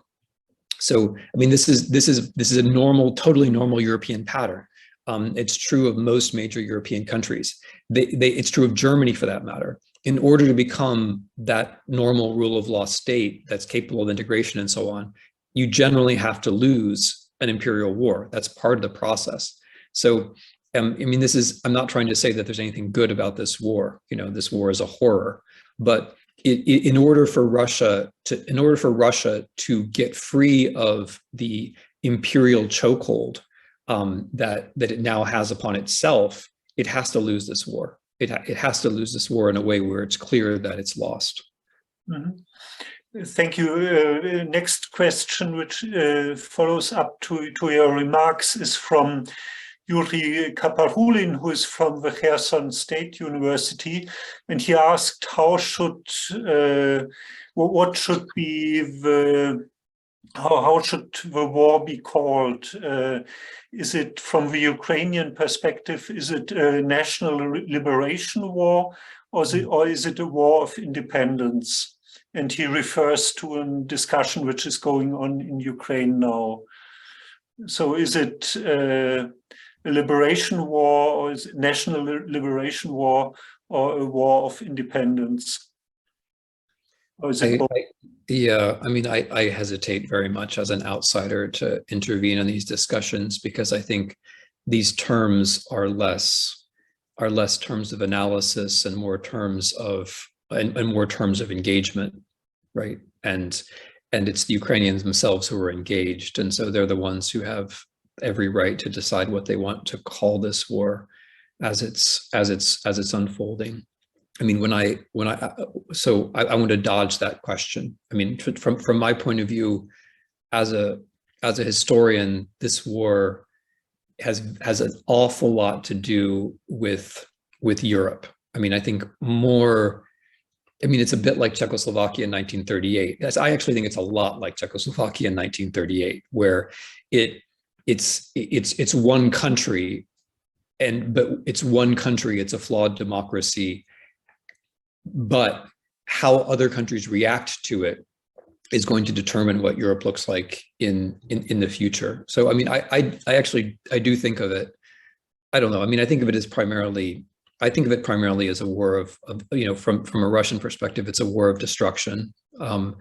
So, I mean, this is a normal, totally normal European pattern. It's true of most major European countries. It's true of Germany, for that matter. In order to become that normal rule of law state that's capable of integration and so on, you generally have to lose an imperial war. That's part of the process. So, I mean, I'm not trying to say that there's anything good about this war. This war is a horror, but in order for Russia to get free of the imperial chokehold that it now has upon itself, it has to lose this war. It has to lose this war in a way where it's clear that it's lost. Mm-hmm. Thank you. Next question, which follows up to your remarks, is from Yuri Kaparulin, who is from the Kherson State University, and he asked, what should the war be called? Is it, from the Ukrainian perspective, is it a national liberation war, or is it a war of independence? And he refers to a discussion which is going on in Ukraine now. So is it a liberation war, or is it national liberation war, or a war of independence? Or is it both? Yeah, I mean, I hesitate very much as an outsider to intervene in these discussions, because I think these terms are less terms of analysis and more terms of engagement, right? And it's the Ukrainians themselves who are engaged, and so they're the ones who have every right to decide what they want to call this war as it's unfolding. I mean, I want to dodge that question. I mean, from my point of view, as a historian, this war has an awful lot to do with Europe. I mean, I think more. I mean, it's a bit like Czechoslovakia in 1938. I actually think it's a lot like Czechoslovakia in 1938, where it's one country, but it's one country. It's a flawed democracy. But how other countries react to it is going to determine what Europe looks like in the future. So, I mean, I do think of it. I don't know. I mean, I think of it primarily as a war of from a Russian perspective, it's a war of destruction, or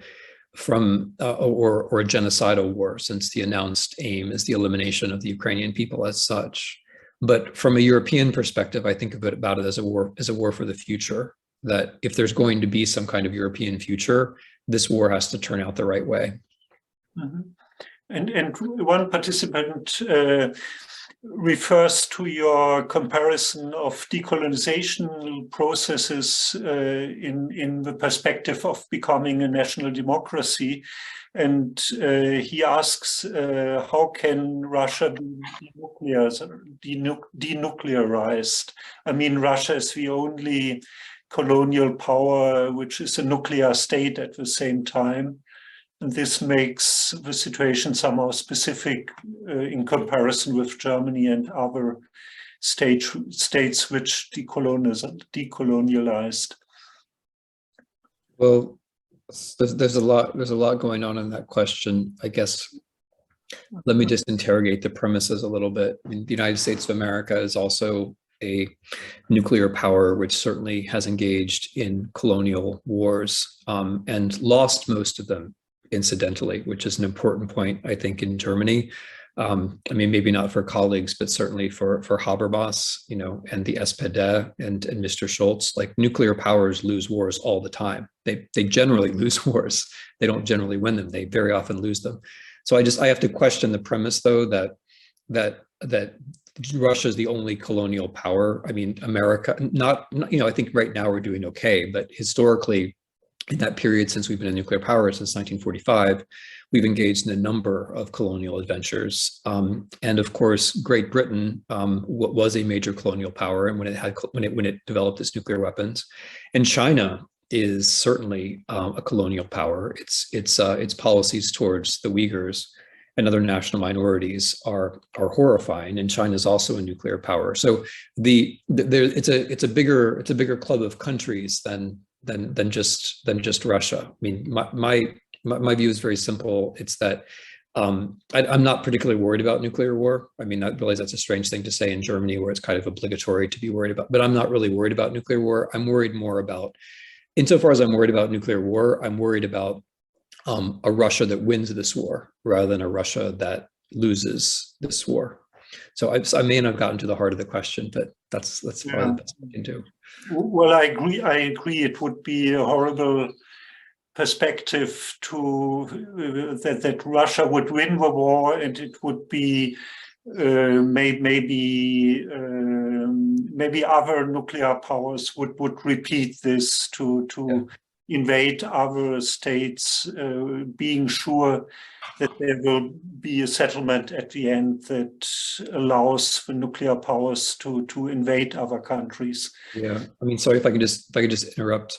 a genocidal war, since the announced aim is the elimination of the Ukrainian people as such. But from a European perspective, I think about it as a war for the future. That if there's going to be some kind of European future, this war has to turn out the right way. Mm-hmm. And one participant refers to your comparison of decolonization processes in the perspective of becoming a national democracy. And he asks, how can Russia be denuclearized? I mean, Russia is the only colonial power which is a nuclear state at the same time. And this makes the situation somehow specific in comparison with Germany and other states which decolonialized. Well, there's a lot going on in that question. I guess let me just interrogate the premises a little bit. I mean, the United States of America is also a nuclear power which certainly has engaged in colonial wars and lost most of them, incidentally, which is an important point, I think, in Germany. I mean, maybe not for colleagues, but certainly for Habermas, you know, and the SPD and Mr. Schulze. Like, nuclear powers lose wars all the time. They generally lose wars. They don't generally win them. They very often lose them. So I have to question the premise, though, that Russia is the only colonial power. I mean, America, not, you know, I think right now we're doing okay, but historically, in that period, since we've been a nuclear power since 1945, we've engaged in a number of colonial adventures. And of course, Great Britain was a major colonial power, and when it developed its nuclear weapons, and China is certainly a colonial power. Its policies towards the Uyghurs and other national minorities are horrifying, and China is also a nuclear power. So it's a bigger club of countries than just Russia. I mean, my view is very simple. It's that I'm not particularly worried about nuclear war. I mean, I realize that's a strange thing to say in Germany, where it's kind of obligatory to be worried about, but I'm not really worried about nuclear war. I'm worried more about, insofar as I'm worried about nuclear war, I'm worried about a Russia that wins this war rather than a Russia that loses this war. So I may not have gotten to the heart of the question, but that's probably the best we can do. Well, I agree. It would be a horrible perspective to that Russia would win the war, and it would be maybe other nuclear powers would repeat this to invade other states, being sure that there will be a settlement at the end that allows the nuclear powers to invade other countries. Yeah, I mean, sorry if I could just interrupt.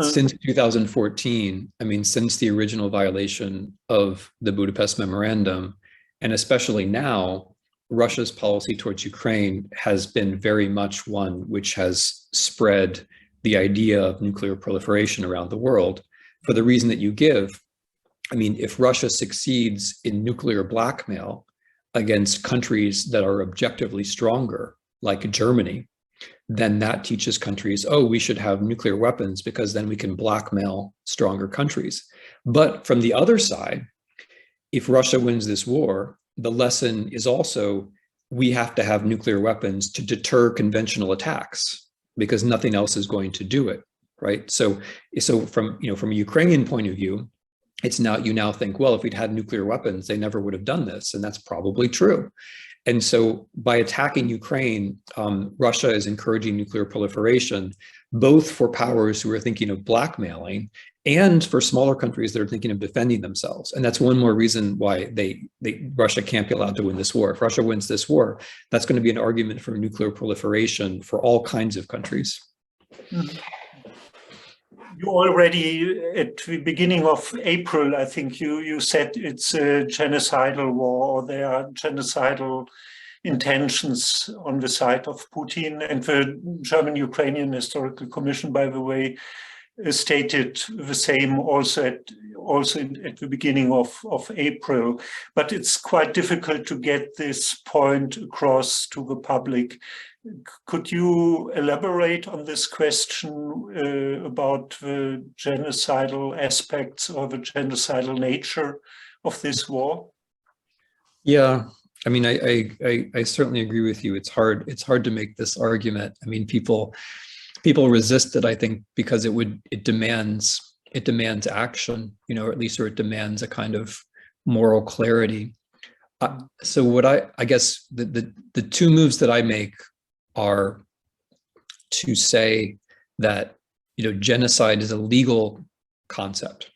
Since 2014, I mean, since the original violation of the Budapest Memorandum, and especially now, Russia's policy towards Ukraine has been very much one which has spread the idea of nuclear proliferation around the world for the reason that you give. I mean, if Russia succeeds in nuclear blackmail against countries that are objectively stronger, like Germany, then that teaches countries, oh, we should have nuclear weapons because then we can blackmail stronger countries. But from the other side, if Russia wins this war, the lesson is also we have to have nuclear weapons to deter conventional attacks because nothing else is going to do it, right? So from a Ukrainian point of view, it's now, you now think, well, if we'd had nuclear weapons, they never would have done this, and that's probably true. And so by attacking Ukraine, Russia is encouraging nuclear proliferation, both for powers who are thinking of blackmailing and for smaller countries that are thinking of defending themselves. And that's one more reason why Russia can't be allowed to win this war. If Russia wins this war, that's going to be an argument for nuclear proliferation for all kinds of countries. You already, at the beginning of April, I think you said it's a genocidal war, or there are genocidal intentions on the side of Putin. And the German-Ukrainian Historical Commission, by the way, stated the same also at the beginning of April. But it's quite difficult to get this point across to the public. Could you elaborate on this question about the genocidal aspects or the genocidal nature of this war? Yeah, I mean, I certainly agree with you. It's hard to make this argument. I mean, people resist it, I think, because it demands action, or at least, or it demands a kind of moral clarity. So what I guess the two moves that I make are to say that, you know, genocide is a legal concept.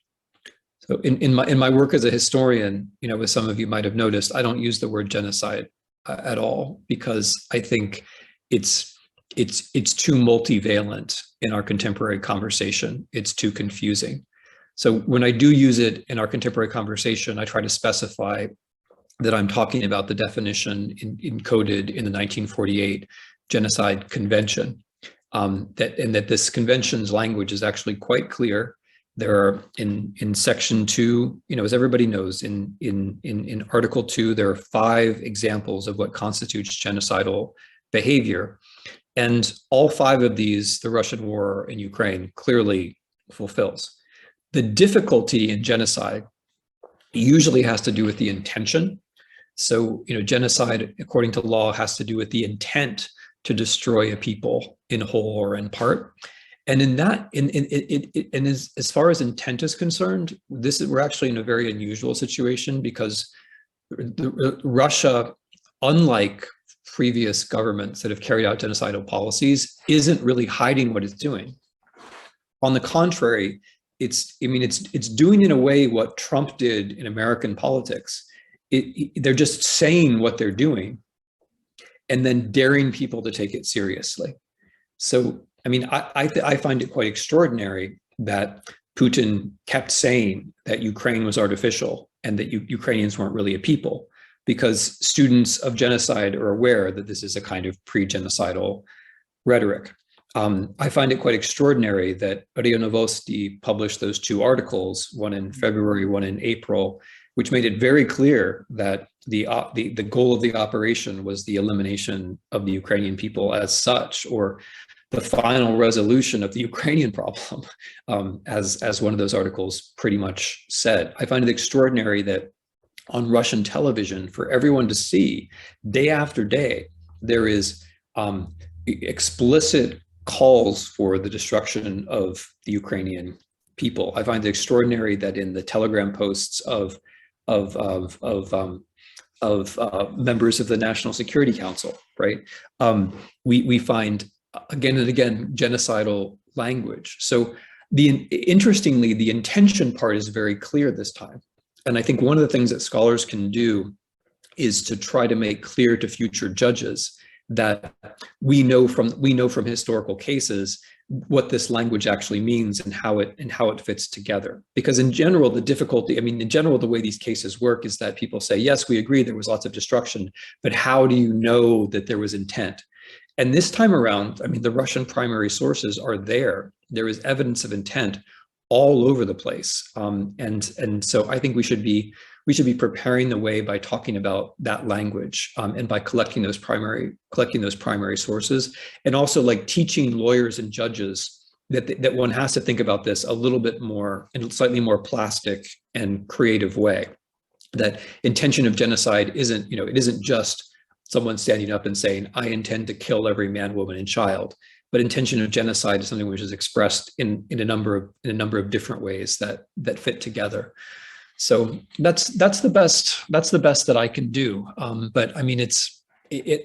So in my work as a historian, you know, as some of you might have noticed, I don't use the word genocide at all, because I think it's too multivalent in our contemporary conversation. It's too confusing. So when I do use it in our contemporary conversation, I try to specify that I'm talking about the definition encoded in the 1948 Genocide Convention, that this convention's language is actually quite clear. There are in section 2, you know, as everybody knows, in article 2, there are 5 examples of what constitutes genocidal behavior. And all 5 of these, the Russian war in Ukraine clearly fulfills. The difficulty in genocide usually has to do with the intention. So, you know, genocide, according to law, has to do with the intent to destroy a people in whole or in part. And in that, as far as intent is concerned, we're actually in a very unusual situation, because Russia, unlike previous governments that have carried out genocidal policies, isn't really hiding what it's doing. On the contrary, it's doing in a way what Trump did in American politics. They're just saying what they're doing and then daring people to take it seriously. So, I mean, I find it quite extraordinary that Putin kept saying that Ukraine was artificial and that Ukrainians weren't really a people, because students of genocide are aware that this is a kind of pre-genocidal rhetoric. I find it quite extraordinary that RIA Novosti published those 2 articles, one in February, one in April, which made it very clear that the goal of the operation was the elimination of the Ukrainian people as such, or the final resolution of the Ukrainian problem, as one of those articles pretty much said. I find it extraordinary that on Russian television, for everyone to see day after day, there is explicit calls for the destruction of the Ukrainian people. I find it extraordinary that in the telegram posts of members of the National Security Council, right, we find again and again genocidal language. So interestingly, the intention part is very clear this time. And I think one of the things that scholars can do is to try to make clear to future judges that we know from historical cases what this language actually means and how it fits together. Because in general, the way these cases work is that people say, yes, we agree there was lots of destruction, but how do you know that there was intent? And this time around, I mean, the Russian primary sources are there. There is evidence of intent all over the place. And so I think we should be preparing the way by talking about that language, and by collecting those primary sources, and also like teaching lawyers and judges that one has to think about this a little bit more in a slightly more plastic and creative way. That intention of genocide isn't, you know, it isn't just someone standing up and saying, I intend to kill every man, woman, and child. But intention of genocide is something which is expressed in a number of different ways that fit together. So that's the best that I can do. But I mean,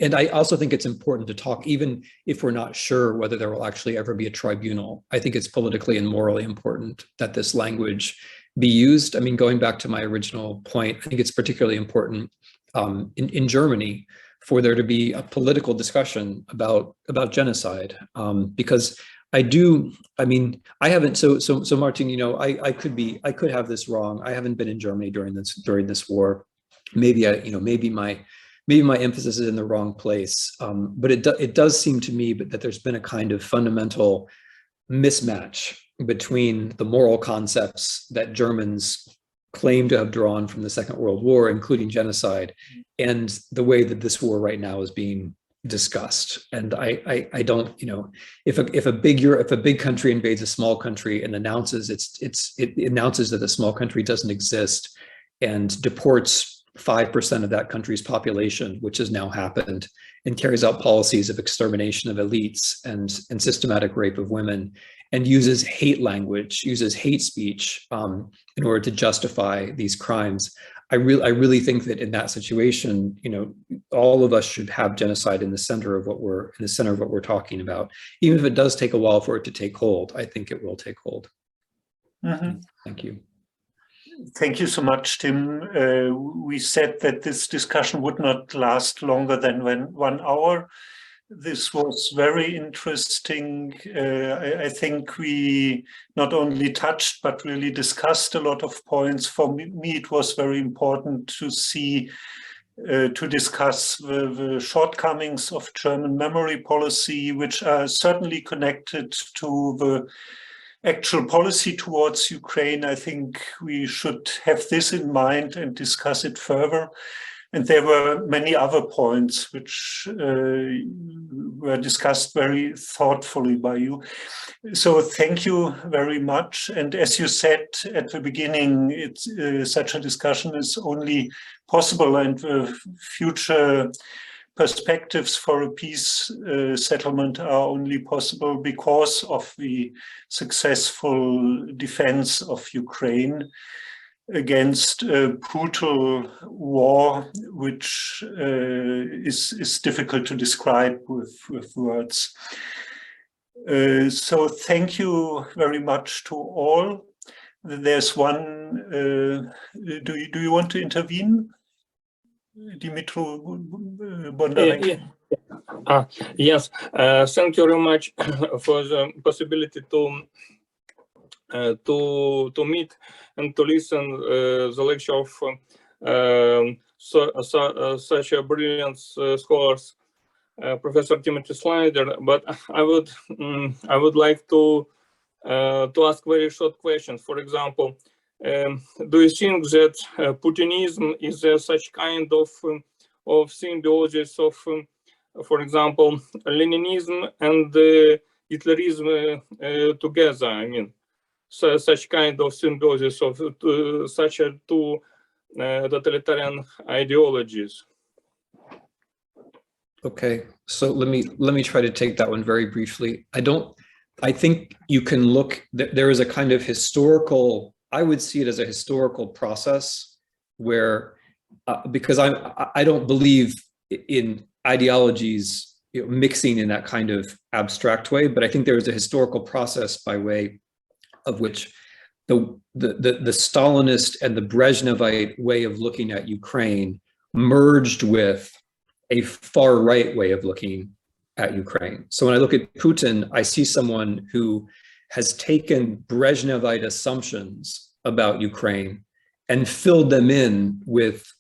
and I also think it's important to talk, even if we're not sure whether there will actually ever be a tribunal. I think it's politically and morally important that this language be used. I mean, going back to my original point, I think it's particularly important in Germany for there to be a political discussion about genocide, because I haven't. So Martin, you know, I could have this wrong. I haven't been in Germany during this war. Maybe my emphasis is in the wrong place. But it does seem to me that there's been a kind of fundamental mismatch between the moral concepts that Germans claim to have drawn from the Second World War, including genocide, and the way that this war right now is being discussed. And I don't, you know, if a big country invades a small country and announces it announces that the small country doesn't exist and deports 5% of that country's population, which has now happened, and carries out policies of extermination of elites and systematic rape of women, and uses hate language, uses hate speech in order to justify these crimes. I really think that in that situation, you know, all of us should have genocide in the center of what we're talking about. Even if it does take a while for it to take hold, I think it will take hold. Mm-hmm. Thank you. Thank you so much, Tim. We said that this discussion would not last longer than 1 hour. This was very interesting. I think we not only touched, but really discussed a lot of points. For me, it was very important to discuss the shortcomings of German memory policy, which are certainly connected to the actual policy towards Ukraine. I think we should have this in mind and discuss it further. And there were many other points which were discussed very thoughtfully by you. So thank you very much. And as you said at the beginning, such a discussion is only possible, and the future perspectives for a peace settlement are only possible because of the successful defense of Ukraine against a brutal war, which is difficult to describe with words. So thank you very much to all. There's one, do you want to intervene? Dimitru Bondarek. Yes, thank you very much for the possibility to meet and to listen the lecture of such a brilliant scholars, Professor Timothy Snyder. But I would like to ask very short questions. For example, do you think that Putinism is such kind of symbiosis of, for example, Leninism and Hitlerism together? I mean, so such kind of symbiosis of such two totalitarian ideologies. Okay, so let me try to take that one very briefly. I think you can look, there is a kind of historical, I would see it as a historical process where, because I don't believe in ideologies, you know, mixing in that kind of abstract way, but I think there is a historical process by way of which the Stalinist and the Brezhnevite way of looking at Ukraine merged with a far right way of looking at Ukraine. So when I look at Putin, I see someone who has taken Brezhnevite assumptions about Ukraine and filled them in with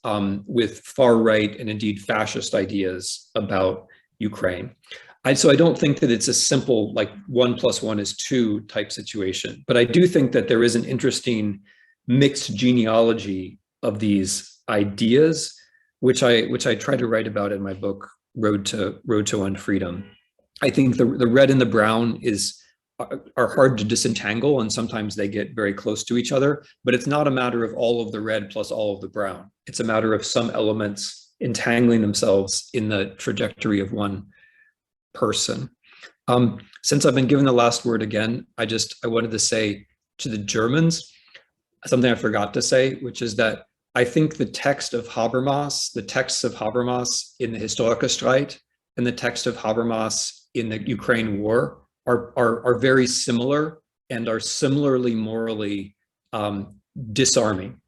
far right and indeed fascist ideas about Ukraine. So I don't think that it's a simple like 1 + 1 = 2 type situation, but I do think that there is an interesting mixed genealogy of these ideas, which I try to write about in my book, Road to Unfreedom. I think the red and the brown are hard to disentangle, and sometimes they get very close to each other, but it's not a matter of all of the red plus all of the brown. It's a matter of some elements entangling themselves in the trajectory of one person. Since I've been given the last word again, I wanted to say to the Germans something I forgot to say, which is that I think the texts of Habermas in the Historikerstreit and the text of Habermas in the Ukraine war are very similar and are similarly morally disarming.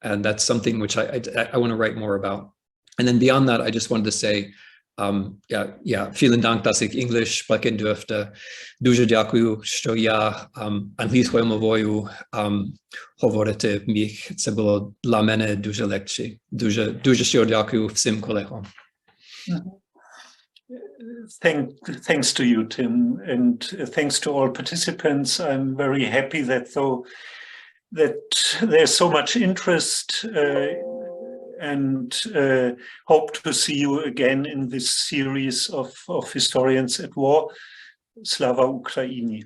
And that's something which I want to write more about. And then beyond that, I just wanted to say, vielen Dank, dass ich English sprechen durfte. Дуже дякую, що я англійською мовою говорити міг. Це було для мене дуже легше. Дуже щиро дякую всім колегам. Thanks to you, Tim, and thanks to all participants. I'm very happy that there's so much interest and hope to see you again in this series of historians at war. Slava Ukraini.